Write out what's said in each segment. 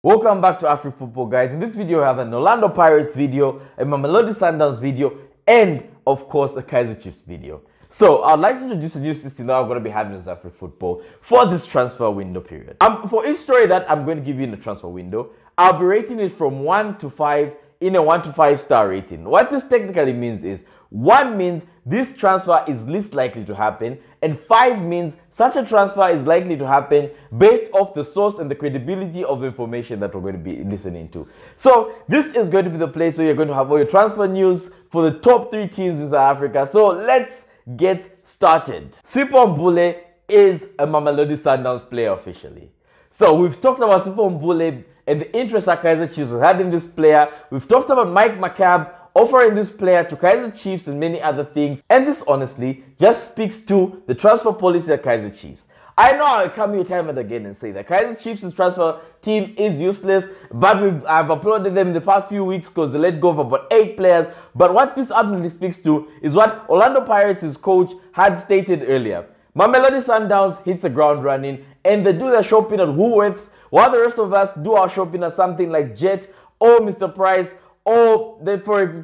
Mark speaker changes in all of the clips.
Speaker 1: Welcome back to Afrik Football, guys. In this video, I have an Orlando Pirates video, a Mbule Sundowns video, and of course, a Kaizer Chiefs video. So, I'd like to introduce a new system that I'm going to be having in Afrik Football for this transfer window period. For each story that I'm going to give you in the transfer window, I'll be rating it from 1 to 5 in a 1 to 5 star rating. What this technically means is 1 means this transfer is least likely to happen, and 5 means such a transfer is likely to happen based off the source and the credibility of the information that we're going to be listening to. So this is going to be the place where you're going to have all your transfer news for the top 3 teams in South Africa. So let's get started. Mbule is a Mbule Sundowns player officially. So we've talked about Mbule and the interest that Kaizer Chiefs has had in this player. We've talked about Mike McCabe offering this player to Kaizer Chiefs and many other things. And this honestly just speaks to the transfer policy at Kaizer Chiefs. I know I come here time and again and say that Kaizer Chiefs' transfer team is useless, but I've uploaded them in the past few weeks because they let go of about 8 players. But what this ultimately speaks to is what Orlando Pirates' coach had stated earlier. Mbule Sundowns hits the ground running and they do their shopping at Woolworths, while the rest of us do our shopping at something like Jet or Mr. Price or,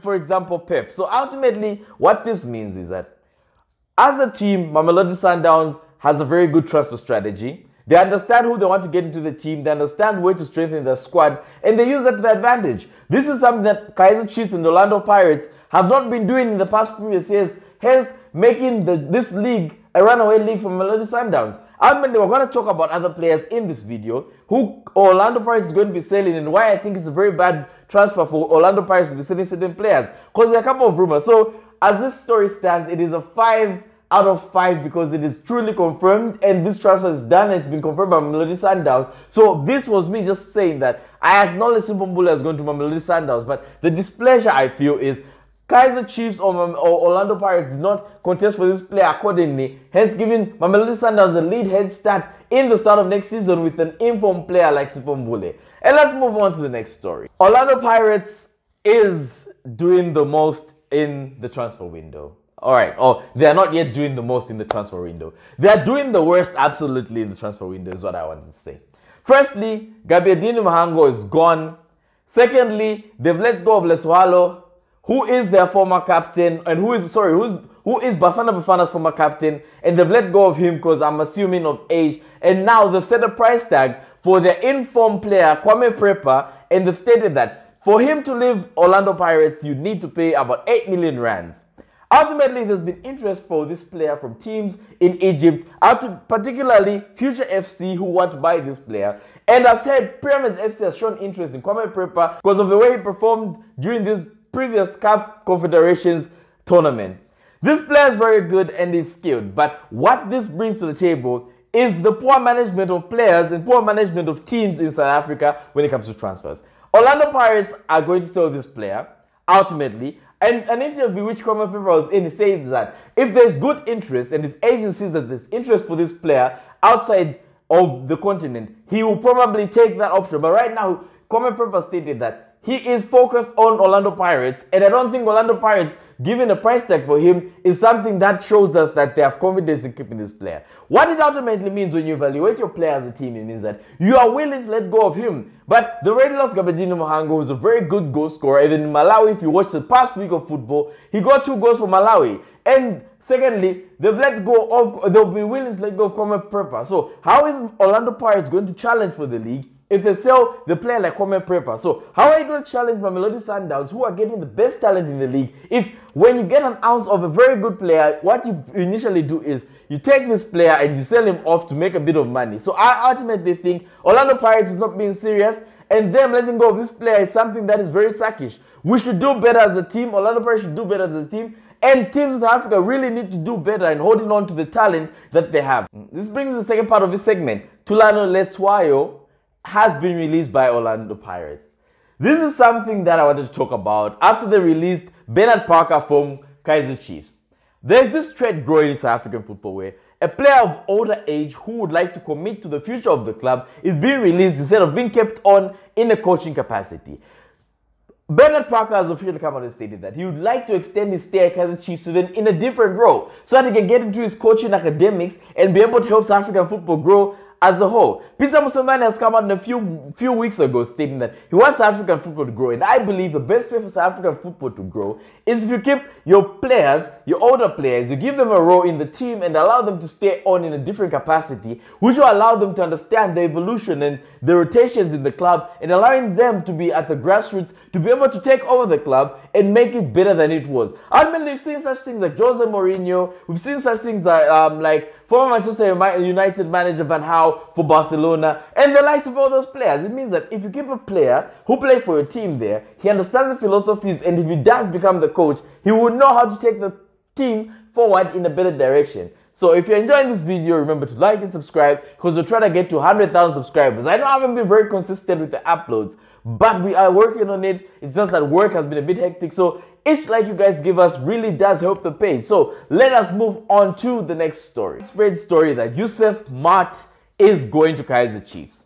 Speaker 1: for example, Pepe. So ultimately, what this means is that as a team, Mbule Sundowns has a very good transfer strategy. They understand who they want to get into the team. They understand where to strengthen their squad, and they use that to their advantage. This is something that Kaizer Chiefs and Orlando Pirates have not been doing in the past previous years, hence making this league a runaway league for Mbule Sundowns. Ultimately, we're going to talk about other players in this video who Orlando Pirates is going to be selling and why I think it's a very bad transfer for Orlando Pirates to be selling certain players. Because there are a couple of rumors. So, as this story stands, it is a 5 out of 5 because it is truly confirmed and this transfer is done and it's been confirmed by Mbule Sundowns. So, this was me just saying that I acknowledge Mbule is going to Mbule Sundowns, but the displeasure I feel is Kaizer Chiefs or Orlando Pirates did not contest for this player accordingly, hence giving Mbule Sundowns the lead head start in the start of next season with an informed player like Mbule. And let's move on to the next story. Orlando Pirates is doing the most in the transfer window. Alright, they are not yet doing the most in the transfer window. They are doing the worst absolutely in the transfer window is what I wanted to say. Firstly, Gabiadini Mahango is gone. Secondly, they've let go of Leswalo, who is their former captain and who is Bafana Bafana's former captain, and they've let go of him because I'm assuming of age, and now they've set a price tag for their informed player Pepe, and they've stated that for him to leave Orlando Pirates you need to pay about 8 million rands. Ultimately, there's been interest for this player from teams in Egypt, particularly Future FC, who want to buy this player. And I've said Pyramids FC has shown interest in Pepe because of the way he performed during this previous CAF Confederations tournament. This player is very good and is skilled, but what this brings to the table is the poor management of players and poor management of teams in South Africa when it comes to transfers. Orlando Pirates are going to sell this player, ultimately, and an interview which Pepe was in says that if there's good interest and his agent sees that there's interest for this player outside of the continent, he will probably take that option. But right now, Pepe stated that he is focused on Orlando Pirates, and I don't think Orlando Pirates giving a price tag for him is something that shows us that they have confidence in keeping this player. What it ultimately means when you evaluate your player as a team, it means that you are willing to let go of him. But they already lost Gabiadini Mahango, who's a very good goal scorer. Even in Malawi, if you watch the past week of football, he got 2 goals for Malawi. And secondly, they'll be willing to let go of Pepe. So how is Orlando Pirates going to challenge for the league if they sell the player like Pepe? So how are you going to challenge Mbule Sundowns, who are getting the best talent in the league, if when you get an ounce of a very good player, what you initially do is you take this player and you sell him off to make a bit of money? So I ultimately think Orlando Pirates is not being serious, and them letting go of this player is something that is very suckish. We should do better as a team. Orlando Pirates should do better as a team. And teams in Africa really need to do better in holding on to the talent that they have. This brings us to the second part of this segment. Tulano Leswayo has been released by Orlando Pirates. This is something that I wanted to talk about after they released Bernard Parker from Kaizer Chiefs. There's this trend growing in South African football where a player of older age who would like to commit to the future of the club is being released instead of being kept on in a coaching capacity. Bernard Parker has officially come out and stated that he would like to extend his stay at Kaizer Chiefs even in a different role so that he can get into his coaching academics and be able to help South African football grow as a whole. Peter Musomani has come out a few weeks ago stating that he wants South African football to grow, and I believe the best way for South African football to grow is if you keep your players, your older players, you give them a role in the team and allow them to stay on in a different capacity, which will allow them to understand the evolution and the rotations in the club, and allowing them to be at the grassroots to be able to take over the club and make it better than it was. Ultimately, we've seen such things like Jose Mourinho, we've seen such things like former Manchester United manager Van Gaal for Barcelona, and the likes of all those players. It means that if you keep a player who plays for your team there, he understands the philosophies, and if he does become the coach, he will know how to take the team forward in a better direction. So if you're enjoying this video, remember to like and subscribe, because we're trying to get to 100,000 subscribers. I know I haven't been very consistent with the uploads, but we are working on it. It's just that work has been a bit hectic, so each like you guys give us really does help the page. So let us move on to the next story. Spread story that Maart is going to Kaizer Chiefs.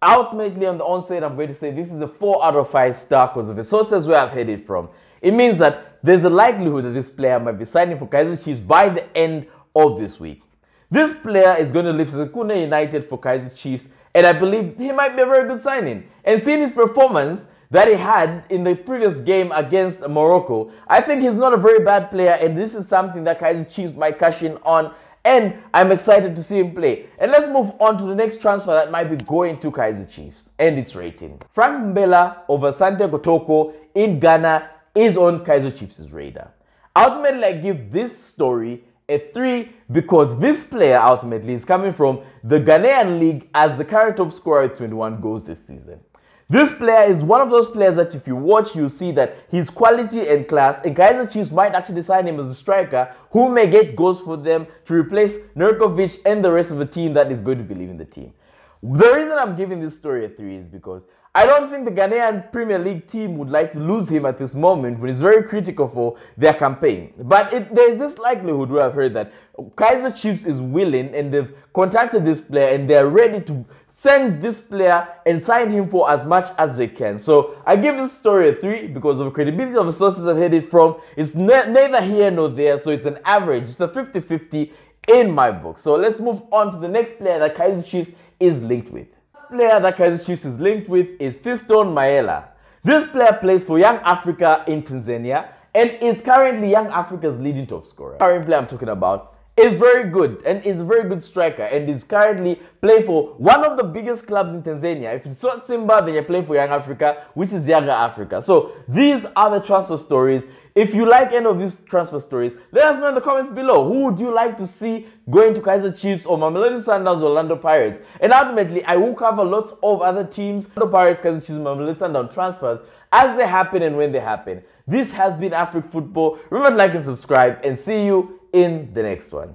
Speaker 1: Ultimately, on the onset, I'm going to say this is a 4 out of 5 star because of the sources where I've heard it from. It means that there's a likelihood that this player might be signing for Kaizer Chiefs by the end of this week. This player is going to leave Pequeno United for Kaizer Chiefs, and I believe he might be a very good signing. And seeing his performance that he had in the previous game against Morocco, I think he's not a very bad player, and this is something that Kaizer Chiefs might cash in on, and I'm excited to see him play. And let's move on to the next transfer that might be going to Kaizer Chiefs and its rating. Frank Mbella over Santiago Toko in Ghana is on Kaizer Chiefs' radar. Ultimately, I give this story a 3 because this player ultimately is coming from the Ghanaian league as the current top scorer with 21 goals this season. This player is one of those players that if you watch, you see that his quality and class, and Kaizer Chiefs might actually sign him as a striker who may get goals for them to replace Nurkovic and the rest of the team that is going to be leaving the team. The reason I'm giving this story a 3 is because I don't think the Ghanaian Premier League team would like to lose him at this moment when it's very critical for their campaign. But there's this likelihood where I've heard that Kaizer Chiefs is willing and they've contacted this player and they're ready to send this player and sign him for as much as they can. So I give this story a 3 because of the credibility of the sources I've heard it from. It's neither here nor there, so it's an average. It's a 50-50 in my book. So let's move on to the next player that Kaizer Chiefs is linked with. The player that Kaizer Chiefs is linked with is Fiston Mayele. This player plays for Young Africa in Tanzania and is currently Young Africa's leading top scorer. The current player I'm talking about is very good and is a very good striker and is currently playing for one of the biggest clubs in Tanzania. If it's not Simba, then you're playing for Young Africa, which is Yanga Africa. So these are the transfer stories. If you like any of these transfer stories, let us know in the comments below. Who would you like to see going to Kaizer Chiefs or Mamelodi Sundowns or Orlando Pirates? And ultimately, I will cover lots of other teams, Orlando Pirates, Kaizer Chiefs, Mamelodi Sundowns transfers as they happen and when they happen. This has been Afrik Football. Remember to like and subscribe, and see you in the next one.